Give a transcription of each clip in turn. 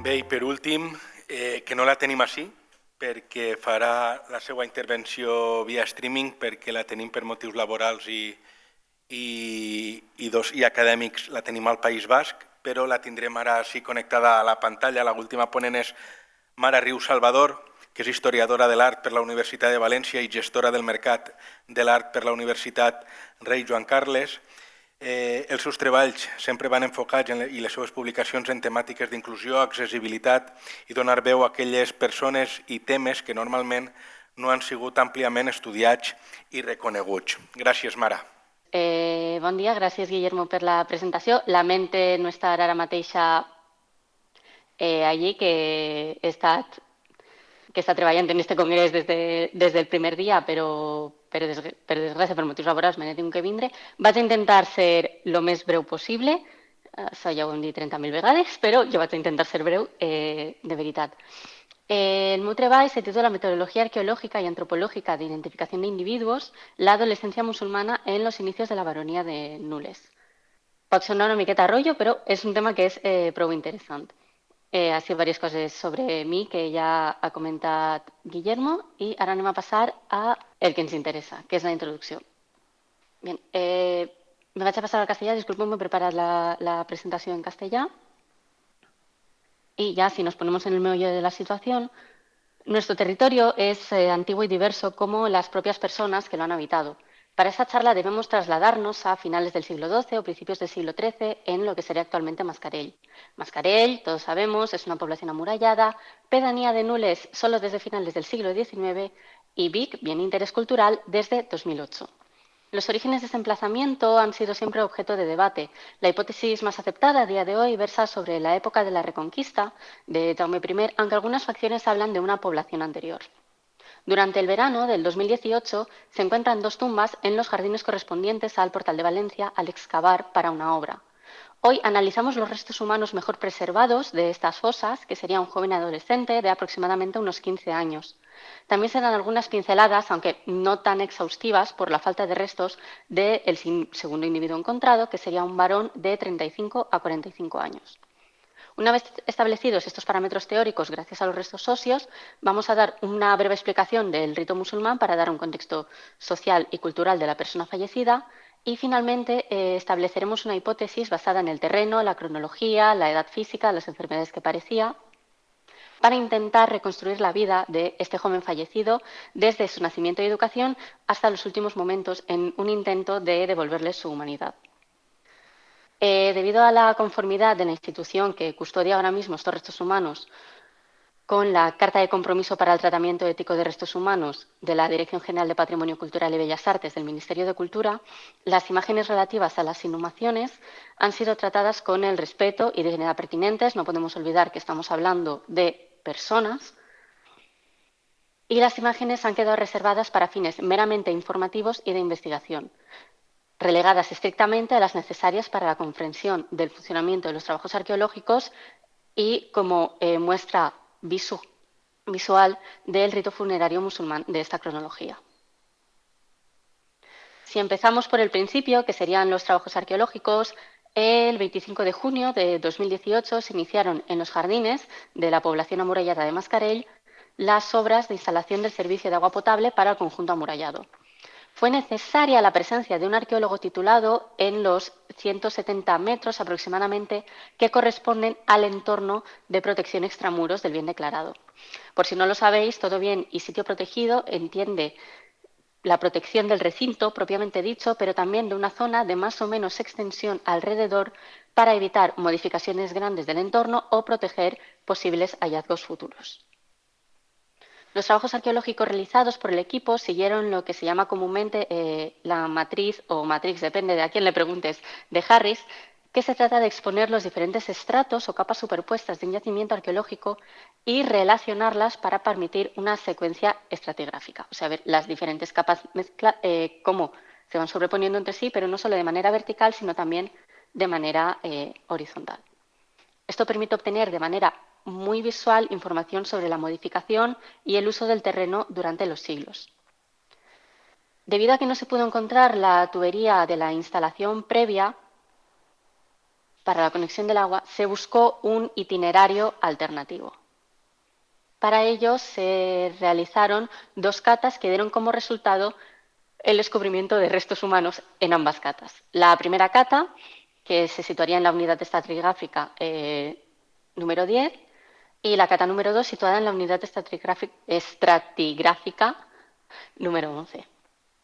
Bé, i per últim, que no la tenim així, perquè farà la seva intervenció via streaming, perquè la tenim per motius laborals i acadèmics, la tenim al País Basc, però la tindrem ara així connectada a la pantalla. L'última ponent és Mara Riu Salvador, que és historiadora de l'art per la Universitat de València i gestora del mercat de l'art per la Universitat Rei Joan Carles. Els seus treballs sempre van enfocats i les seves publicacions en temàtiques d'inclusió, accessibilitat i donar veu a aquelles persones i temes que normalment no han sigut àmpliament estudiats i reconeguts. Gràcies, Mara. Bon dia, gràcies Guillermo per la presentació. Lamento no estar ara mateixa allí, que he estat treballant en este congrés des del primer dia, però per desgràcia, per motius laborals, me n'he tingut que vindre. Vaig intentar ser el més breu possible, això ja ho hem dit 30.000 vegades, però jo vaig intentar ser breu de veritat. El meu treball se titula Metodología arqueológica y antropológica de identificación de individuos, la adolescencia musulmana en los inicios de la baronía de Nules. Pot sonar una miqueta rotllo, però és un tema que és prou interessant. Així diverses coses sobre mi que ja ha comentat Guillermo i ara anem a passar a el que ens interessa, que és la introducció. Bien, me vaig a passar al castellà, disculpeu, m'he preparat la presentació en castellà. Y ya, si nos ponemos en el meollo de la situación, nuestro territorio es antiguo y diverso como las propias personas que lo han habitado. Para esa charla debemos trasladarnos a finales del siglo XII o principios del siglo XIII en lo que sería actualmente Mascarell. Mascarell, todos sabemos, es una población amurallada, pedanía de Nules solo desde finales del siglo XIX y Vic, bien interés cultural, desde 2008. Los orígenes de ese emplazamiento han sido siempre objeto de debate. La hipótesis más aceptada a día de hoy versa sobre la época de la Reconquista de Jaume I, aunque algunas facciones hablan de una población anterior. Durante el verano del 2018 se encuentran dos tumbas en los jardines correspondientes al Portal de Valencia al excavar para una obra. Hoy analizamos los restos humanos mejor preservados de estas fosas, que sería un joven adolescente de aproximadamente unos 15 años. También se dan algunas pinceladas, aunque no tan exhaustivas por la falta de restos, del segundo individuo encontrado, que sería un varón de 35 a 45 años. Una vez establecidos estos parámetros teóricos gracias a los restos óseos, vamos a dar una breve explicación del rito musulmán para dar un contexto social y cultural de la persona fallecida y finalmente estableceremos una hipótesis basada en el terreno, la cronología, la edad física, las enfermedades que padecía, para intentar reconstruir la vida de este joven fallecido desde su nacimiento y educación hasta los últimos momentos en un intento de devolverle su humanidad. Debido a la conformidad de la institución que custodia ahora mismo estos restos humanos con la Carta de Compromiso para el Tratamiento Ético de Restos Humanos de la Dirección General de Patrimonio Cultural y Bellas Artes del Ministerio de Cultura, las imágenes relativas a las inhumaciones han sido tratadas con el respeto y dignidad pertinentes. No podemos olvidar que estamos hablando de personas. Y las imágenes han quedado reservadas para fines meramente informativos y de investigación, relegadas estrictamente a las necesarias para la comprensión del funcionamiento de los trabajos arqueológicos y como muestra visual del rito funerario musulmán de esta cronología. Si empezamos por el principio, que serían los trabajos arqueológicos, el 25 de junio de 2018 se iniciaron en los jardines de la población amurallada de Mascarell las obras de instalación del servicio de agua potable para el conjunto amurallado. Fue necesaria la presencia de un arqueólogo titulado en los 170 metros aproximadamente que corresponden al entorno de protección extramuros del bien declarado. Por si no lo sabéis, todo bien y sitio protegido entiende la protección del recinto propiamente dicho, pero también de una zona de más o menos extensión alrededor para evitar modificaciones grandes del entorno o proteger posibles hallazgos futuros. Los trabajos arqueológicos realizados por el equipo siguieron lo que se llama comúnmente la matriz o matrix, depende de a quién le preguntes, de Harris, que se trata de exponer los diferentes estratos o capas superpuestas de un yacimiento arqueológico y relacionarlas para permitir una secuencia estratigráfica. O sea, ver las diferentes capas, cómo se van sobreponiendo entre sí, pero no solo de manera vertical, sino también de manera horizontal. Esto permite obtener de manera muy visual información sobre la modificación y el uso del terreno durante los siglos. Debido a que no se pudo encontrar la tubería de la instalación previa, para la conexión del agua, se buscó un itinerario alternativo. Para ello se realizaron 2 catas que dieron como resultado el descubrimiento de restos humanos en ambas catas. La primera cata, que se situaría en la unidad estratigráfica número 10, y la cata número 2, situada en la unidad estratigráfica número 11.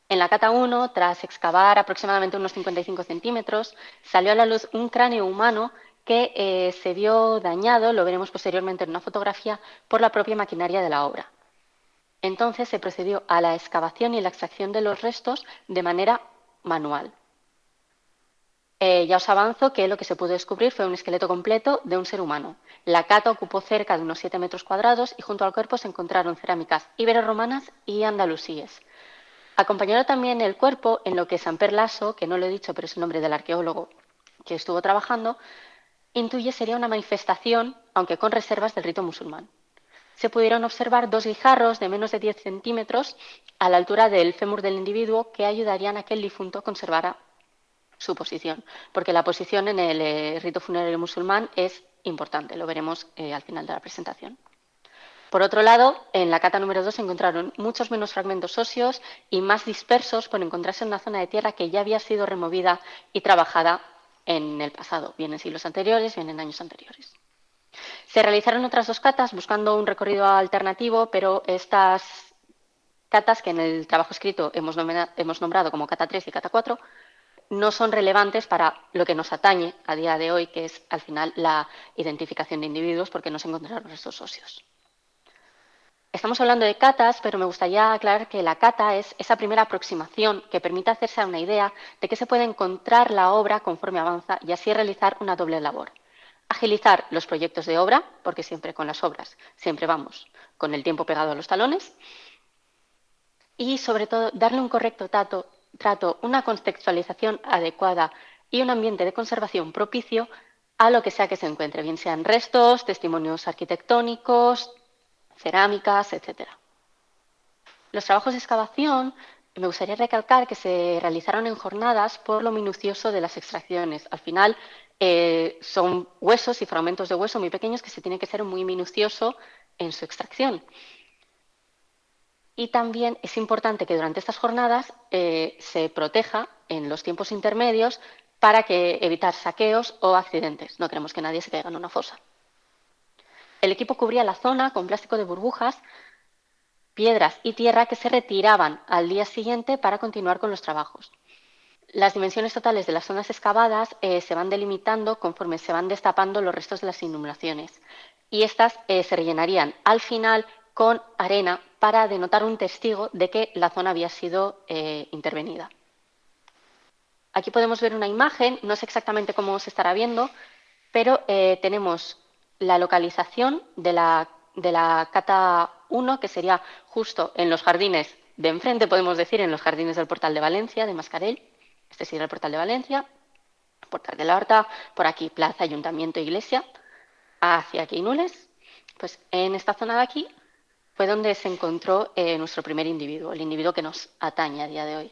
En la cata 1, tras excavar aproximadamente unos 55 centímetros, salió a la luz un cráneo humano que se vio dañado, lo veremos posteriormente en una fotografía, por la propia maquinaria de la obra. Entonces se procedió a la excavación y la extracción de los restos de manera manual. Ya os avanzo que lo que se pudo descubrir fue un esqueleto completo de un ser humano. La cata ocupó cerca de unos 7 metros cuadrados y junto al cuerpo se encontraron cerámicas ibero-romanas y andalusíes. Acompañaron también el cuerpo en lo que Samper Lasso, que no lo he dicho, pero es el nombre del arqueólogo que estuvo trabajando, intuye sería una manifestación, aunque con reservas, del rito musulmán. Se pudieron observar 2 guijarros de menos de 10 centímetros a la altura del fémur del individuo que ayudarían a que el difunto conservara su posición, porque la posición en el rito funerario musulmán es importante, lo veremos al final de la presentación. Por otro lado, en la cata número 2 se encontraron muchos menos fragmentos óseos y más dispersos por encontrarse en una zona de tierra que ya había sido removida y trabajada en el pasado, bien en siglos anteriores, bien en años anteriores. Se realizaron otras 2 catas buscando un recorrido alternativo, pero estas catas, que en el trabajo escrito hemos nombrado como cata 3 y cata 4, no son relevantes para lo que nos atañe a día de hoy, que es al final la identificación de individuos, porque no se encontraron restos óseos. Estamos hablando de catas, pero me gustaría aclarar que la cata es esa primera aproximación que permite hacerse a una idea de qué se puede encontrar la obra conforme avanza y así realizar una doble labor. Agilizar los proyectos de obra, porque siempre con las obras, siempre vamos con el tiempo pegado a los talones, y sobre todo darle un correcto trato, una contextualización adecuada y un ambiente de conservación propicio a lo que sea que se encuentre, bien sean restos, testimonios arquitectónicos, cerámicas, etc. Los trabajos de excavación, me gustaría recalcar que se realizaron en jornadas por lo minucioso de las extracciones. Al final son huesos y fragmentos de hueso muy pequeños que se tiene que ser muy minucioso en su extracción. Y también es importante que durante estas jornadas se proteja en los tiempos intermedios para evitar saqueos o accidentes. No queremos que nadie se caiga en una fosa. El equipo cubría la zona con plástico de burbujas, piedras y tierra que se retiraban al día siguiente para continuar con los trabajos. Las dimensiones totales de las zonas excavadas se van delimitando conforme se van destapando los restos de las inhumaciones y estas se rellenarían al final con arena para denotar un testigo de que la zona había sido intervenida. Aquí podemos ver una imagen, no sé exactamente cómo se estará viendo, pero tenemos la localización de la cata 1, que sería justo en los jardines de enfrente, podemos decir, en los jardines del Portal de Valencia, de Mascarell. Este sería el Portal de Valencia, Portal de la Horta, por aquí Plaza, Ayuntamiento, Iglesia, hacia aquí Nules. Pues en esta zona de aquí fue donde se encontró nuestro primer individuo, el individuo que nos atañe a día de hoy.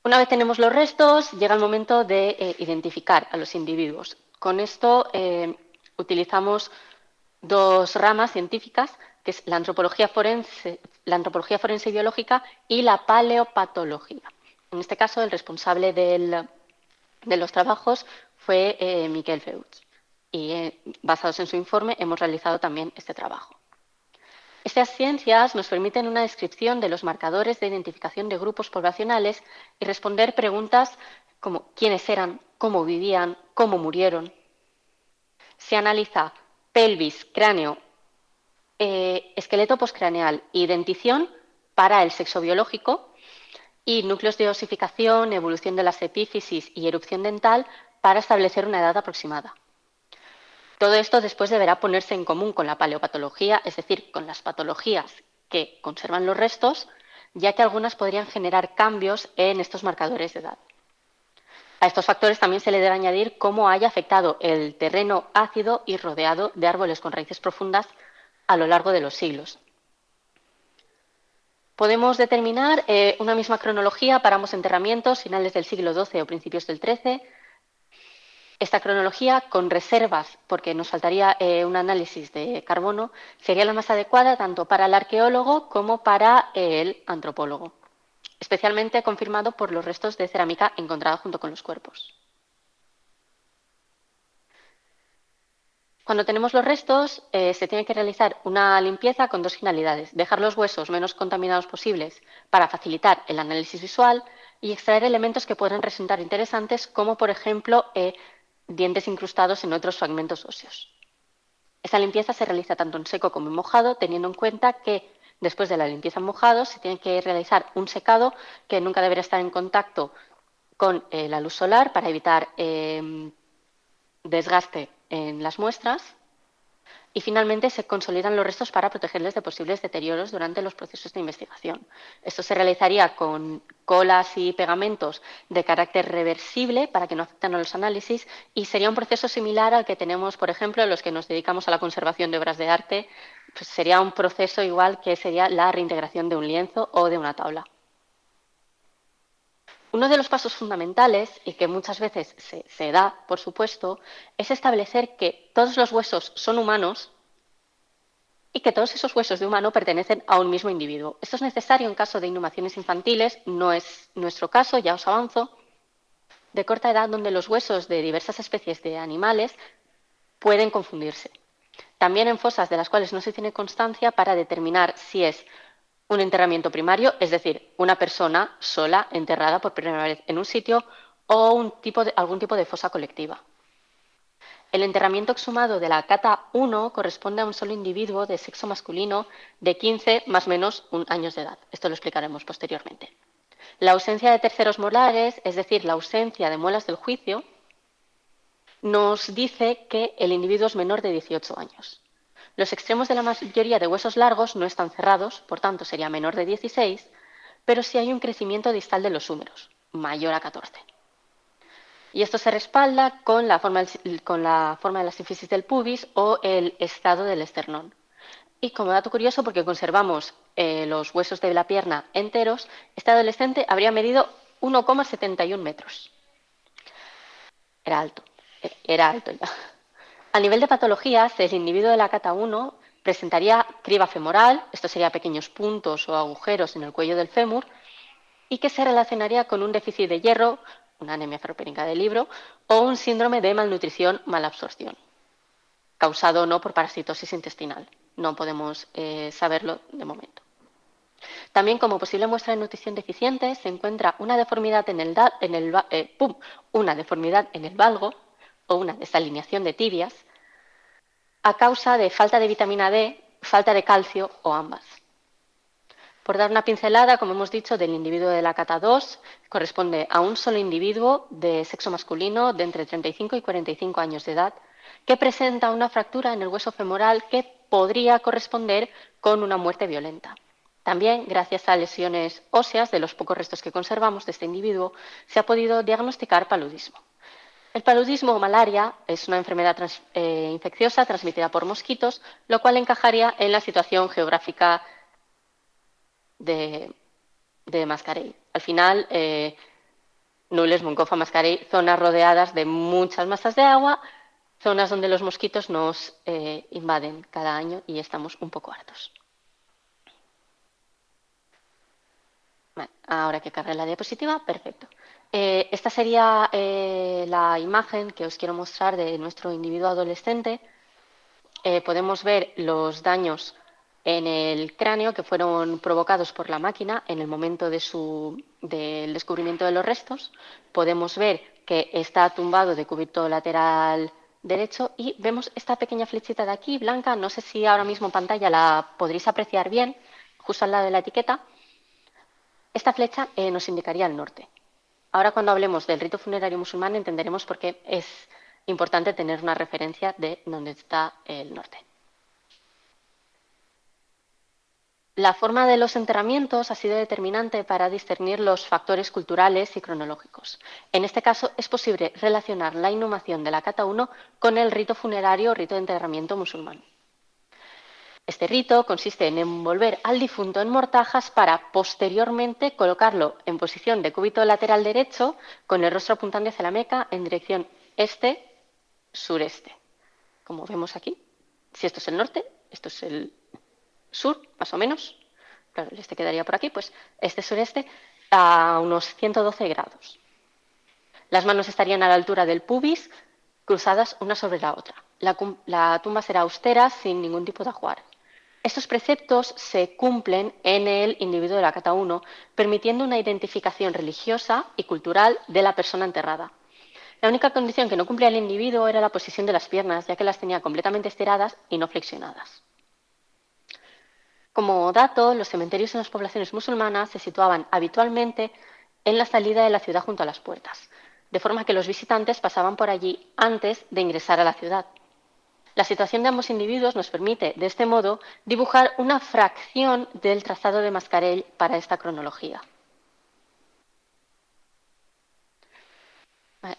Una vez tenemos los restos, llega el momento de identificar a los individuos. Con esto utilizamos 2 ramas científicas, que es la antropología forense y biológica y la paleopatología. En este caso, el responsable de los trabajos fue Miquel Feuds y basados en su informe hemos realizado también este trabajo. Estas ciencias nos permiten una descripción de los marcadores de identificación de grupos poblacionales y responder preguntas como quiénes eran, cómo vivían, cómo murieron. Se analiza pelvis, cráneo, esqueleto postcraneal y dentición para el sexo biológico y núcleos de osificación, evolución de las epífisis y erupción dental para establecer una edad aproximada. Todo esto después deberá ponerse en común con la paleopatología, es decir, con las patologías que conservan los restos, ya que algunas podrían generar cambios en estos marcadores de edad. A estos factores también se le debe añadir cómo haya afectado el terreno ácido y rodeado de árboles con raíces profundas a lo largo de los siglos. Podemos determinar una misma cronología para ambos enterramientos, finales del siglo XII o principios del XIII, Esta cronología, con reservas, porque nos faltaría un análisis de carbono, sería la más adecuada tanto para el arqueólogo como para el antropólogo, especialmente confirmado por los restos de cerámica encontrados junto con los cuerpos. Cuando tenemos los restos, se tiene que realizar una limpieza con dos finalidades: dejar los huesos menos contaminados posibles para facilitar el análisis visual y extraer elementos que pueden resultar interesantes, como por ejemplo dientes incrustados en otros fragmentos óseos. Esa limpieza se realiza tanto en seco como en mojado, teniendo en cuenta que después de la limpieza en mojado se tiene que realizar un secado que nunca deberá estar en contacto con la luz solar para evitar desgaste en las muestras. Y finalmente se consolidan los restos para protegerles de posibles deterioros durante los procesos de investigación. Esto se realizaría con colas y pegamentos de carácter reversible para que no afecten a los análisis, y sería un proceso similar al que tenemos, por ejemplo, los que nos dedicamos a la conservación de obras de arte. Pues sería un proceso igual que sería la reintegración de un lienzo o de una tabla. Uno de los pasos fundamentales, y que muchas veces se da, por supuesto, es establecer que todos los huesos son humanos y que todos esos huesos de humano pertenecen a un mismo individuo. Esto es necesario en caso de inhumaciones infantiles, no es nuestro caso, ya os avanzo, de corta edad, donde los huesos de diversas especies de animales pueden confundirse. También en fosas de las cuales no se tiene constancia para determinar si es un enterramiento primario, es decir, una persona sola enterrada por primera vez en un sitio, o algún tipo de fosa colectiva. El enterramiento exhumado de la cata 1 corresponde a un solo individuo de sexo masculino de 15 más o menos años de edad. Esto lo explicaremos posteriormente. La ausencia de terceros molares, es decir, la ausencia de muelas del juicio, nos dice que el individuo es menor de 18 años. Los extremos de la mayoría de huesos largos no están cerrados, por tanto sería menor de 16, pero sí hay un crecimiento distal de los húmeros, mayor a 14. Y esto se respalda con la forma de la sínfisis del pubis o el estado del esternón. Y como dato curioso, porque conservamos los huesos de la pierna enteros, este adolescente habría medido 1,71 metros. Era alto ya. A nivel de patologías, el individuo de la cata 1 presentaría criba femoral, esto sería pequeños puntos o agujeros en el cuello del fémur, y que se relacionaría con un déficit de hierro, una anemia ferropénica del libro, o un síndrome de malnutrición malabsorción, causado o no por parasitosis intestinal. No podemos saberlo de momento. También, como posible muestra de nutrición deficiente, se encuentra una deformidad en el valgo o una desalineación de tibias a causa de falta de vitamina D, falta de calcio o ambas. Por dar una pincelada, como hemos dicho, del individuo de la cata 2, corresponde a un solo individuo de sexo masculino de entre 35 y 45 años de edad, que presenta una fractura en el hueso femoral que podría corresponder con una muerte violenta. También, gracias a lesiones óseas de los pocos restos que conservamos de este individuo, se ha podido diagnosticar paludismo. El paludismo o malaria es una enfermedad infecciosa transmitida por mosquitos, lo cual encajaría en la situación geográfica de Mascarell. Al final, Nules, Moncofa, Mascarell, zonas rodeadas de muchas masas de agua, zonas donde los mosquitos nos invaden cada año y estamos un poco hartos. Vale, ahora que cargue la diapositiva, perfecto. Esta sería la imagen que os quiero mostrar de nuestro individuo adolescente. Podemos ver los daños en el cráneo que fueron provocados por la máquina en el momento del descubrimiento de los restos. Podemos ver que está tumbado de cúbito lateral derecho y vemos esta pequeña flechita de aquí, blanca. No sé si ahora mismo en pantalla la podréis apreciar bien, justo al lado de la etiqueta. Esta flecha nos indicaría el norte. Ahora, cuando hablemos del rito funerario musulmán, entenderemos por qué es importante tener una referencia de dónde está el norte. La forma de los enterramientos ha sido determinante para discernir los factores culturales y cronológicos. En este caso, es posible relacionar la inhumación de la cata 1 con el rito funerario o rito de enterramiento musulmán. Este rito consiste en envolver al difunto en mortajas para posteriormente colocarlo en posición de cúbito lateral derecho con el rostro apuntando hacia la Meca en dirección este, sureste. Como vemos aquí, si esto es el norte, esto es el sur, más o menos. Claro, el este quedaría por aquí, pues este sureste a unos 112 grados. Las manos estarían a la altura del pubis, cruzadas una sobre la otra. La tumba será austera, sin ningún tipo de ajuar. Estos preceptos se cumplen en el individuo de la cata 1, permitiendo una identificación religiosa y cultural de la persona enterrada. La única condición que no cumplía el individuo era la posición de las piernas, ya que las tenía completamente estiradas y no flexionadas. Como dato, los cementerios en las poblaciones musulmanas se situaban habitualmente en la salida de la ciudad junto a las puertas, de forma que los visitantes pasaban por allí antes de ingresar a la ciudad. La situación de ambos individuos nos permite, de este modo, dibujar una fracción del trazado de Mascarell para esta cronología.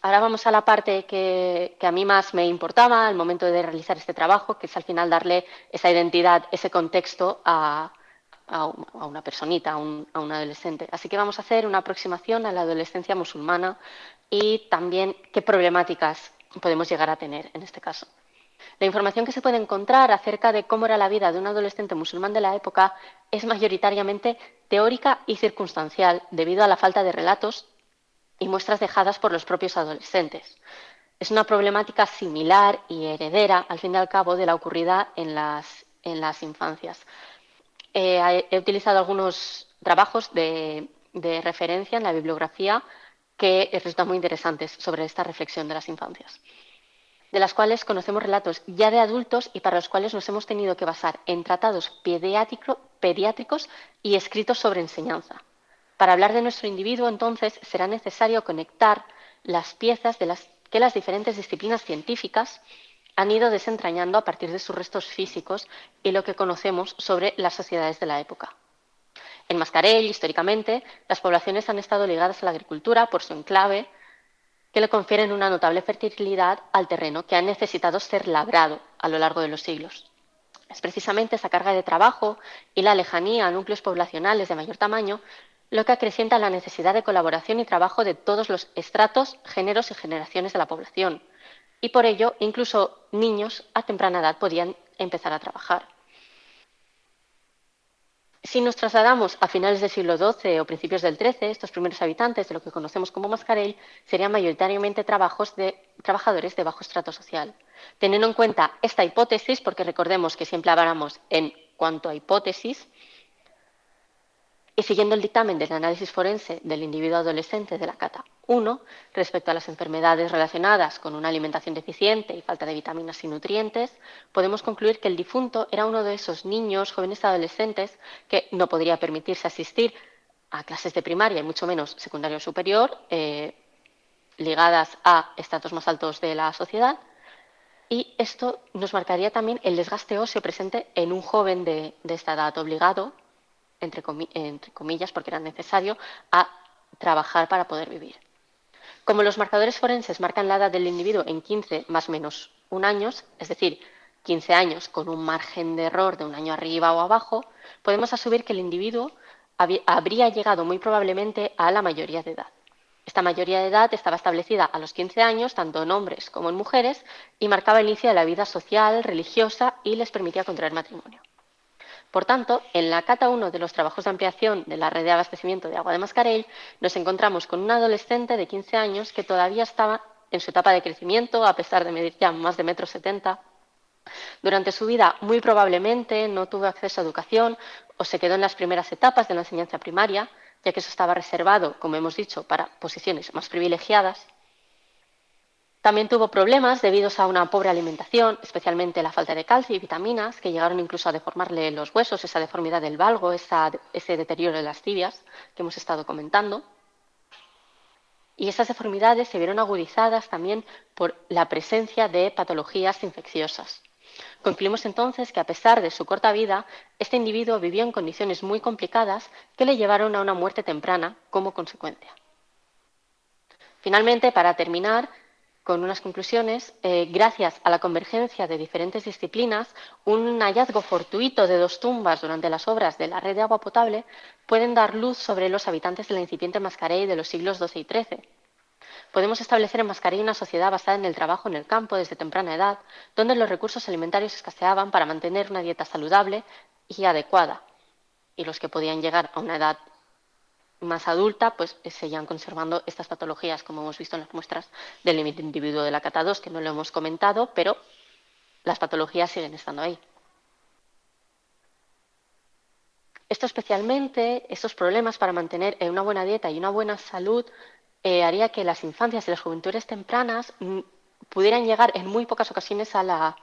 Ahora vamos a la parte que a mí más me importaba al momento de realizar este trabajo, que es al final darle esa identidad, ese contexto a una personita, a un adolescente. Así que vamos a hacer una aproximación a la adolescencia musulmana y también qué problemáticas podemos llegar a tener en este caso. La información que se puede encontrar acerca de cómo era la vida de un adolescente musulmán de la época es mayoritariamente teórica y circunstancial, debido a la falta de relatos y muestras dejadas por los propios adolescentes. Es una problemática similar y heredera, al fin y al cabo, de la ocurrida en las infancias. He utilizado algunos trabajos de referencia en la bibliografía que resultan muy interesantes sobre esta reflexión de las infancias, de las cuales conocemos relatos ya de adultos y para los cuales nos hemos tenido que basar en tratados pediátricos y escritos sobre enseñanza. Para hablar de nuestro individuo, entonces, será necesario conectar las piezas de las que las diferentes disciplinas científicas han ido desentrañando a partir de sus restos físicos y lo que conocemos sobre las sociedades de la época. En Mascarell, históricamente, las poblaciones han estado ligadas a la agricultura por su enclave, que le confieren una notable fertilidad al terreno que ha necesitado ser labrado a lo largo de los siglos. Es precisamente esa carga de trabajo y la lejanía a núcleos poblacionales de mayor tamaño lo que acrecienta la necesidad de colaboración y trabajo de todos los estratos, géneros y generaciones de la población. Y por ello, incluso niños a temprana edad podían empezar a trabajar. Si nos trasladamos a finales del siglo XII o principios del XIII, estos primeros habitantes de lo que conocemos como Mascarell serían mayoritariamente trabajadores de bajo estrato social. Teniendo en cuenta esta hipótesis, porque recordemos que siempre hablamos en cuanto a hipótesis, y siguiendo el dictamen del análisis forense del individuo adolescente de la cata 1, respecto a las enfermedades relacionadas con una alimentación deficiente y falta de vitaminas y nutrientes, podemos concluir que el difunto era uno de esos niños, jóvenes adolescentes que no podría permitirse asistir a clases de primaria y mucho menos secundaria o superior, ligadas a estratos más altos de la sociedad. Y esto nos marcaría también el desgaste óseo presente en un joven de esta edad, obligado, entre comillas, porque era necesario, a trabajar para poder vivir. Como los marcadores forenses marcan la edad del individuo en 15 más menos 1 año, es decir, 15 años con un margen de error de 1 año arriba o abajo, podemos asumir que el individuo habría llegado muy probablemente a la mayoría de edad. Esta mayoría de edad estaba establecida a los 15 años, tanto en hombres como en mujeres, y marcaba el inicio de la vida social, religiosa y les permitía contraer matrimonio. Por tanto, en la cata 1 de los trabajos de ampliación de la red de abastecimiento de agua de Mascarell, nos encontramos con un adolescente de 15 años que todavía estaba en su etapa de crecimiento, a pesar de medir ya más de 1,70 m. Durante su vida, muy probablemente, no tuvo acceso a educación o se quedó en las primeras etapas de la enseñanza primaria, ya que eso estaba reservado, como hemos dicho, para posiciones más privilegiadas. También tuvo problemas debido a una pobre alimentación, especialmente la falta de calcio y vitaminas, que llegaron incluso a deformarle los huesos, esa deformidad del valgo, ese deterioro de las tibias que hemos estado comentando. Y esas deformidades se vieron agudizadas también por la presencia de patologías infecciosas. Concluimos entonces que, a pesar de su corta vida, este individuo vivió en condiciones muy complicadas que le llevaron a una muerte temprana como consecuencia. Finalmente, para terminar, con unas conclusiones, gracias a la convergencia de diferentes disciplinas, un hallazgo fortuito de 2 tumbas durante las obras de la red de agua potable pueden dar luz sobre los habitantes de la incipiente Mascarell de los siglos XII y XIII. podemos establecer en Mascarell una sociedad basada en el trabajo en el campo desde temprana edad, donde los recursos alimentarios escaseaban para mantener una dieta saludable y adecuada, y los que podían llegar a una edad más adulta, pues seguían conservando estas patologías, como hemos visto en las muestras del límite individuo de la cata 2, que no lo hemos comentado, pero las patologías siguen estando ahí. Esto especialmente, estos problemas para mantener una buena dieta y una buena salud, haría que las infancias y las juventudes tempranas pudieran llegar en muy pocas ocasiones a la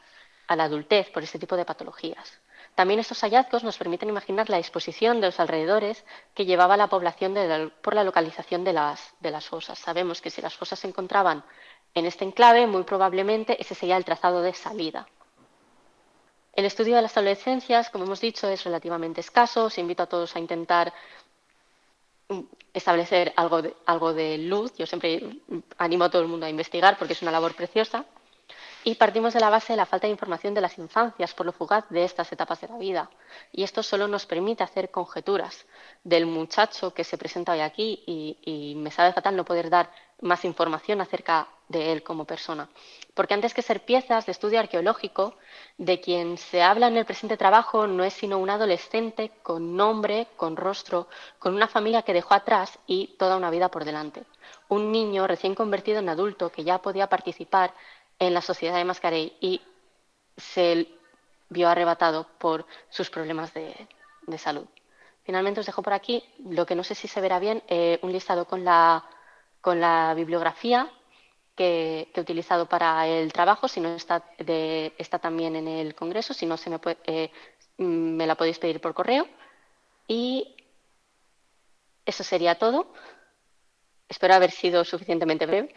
adultez por este tipo de patologías. También estos hallazgos nos permiten imaginar la disposición de los alrededores que llevaba la población por la localización de las fosas. Sabemos que si las fosas se encontraban en este enclave, muy probablemente ese sería el trazado de salida. El estudio de las adolescencias, como hemos dicho, es relativamente escaso. Os invito a todos a intentar establecer algo de luz. Yo siempre animo a todo el mundo a investigar porque es una labor preciosa. Y partimos de la base de la falta de información de las infancias por lo fugaz de estas etapas de la vida. Y esto solo nos permite hacer conjeturas del muchacho que se presenta hoy aquí y me sabe fatal no poder dar más información acerca de él como persona. Porque antes que ser piezas de estudio arqueológico, de quien se habla en el presente trabajo no es sino un adolescente con nombre, con rostro, con una familia que dejó atrás y toda una vida por delante. Un niño recién convertido en adulto que ya podía participar en la sociedad de Mascarell y se vio arrebatado por sus problemas de salud. Finalmente os dejo por aquí, lo que no sé si se verá bien, un listado con la bibliografía que he utilizado para el trabajo, si no está también en el Congreso, si no me la podéis pedir por correo. Y eso sería todo. Espero haber sido suficientemente breve.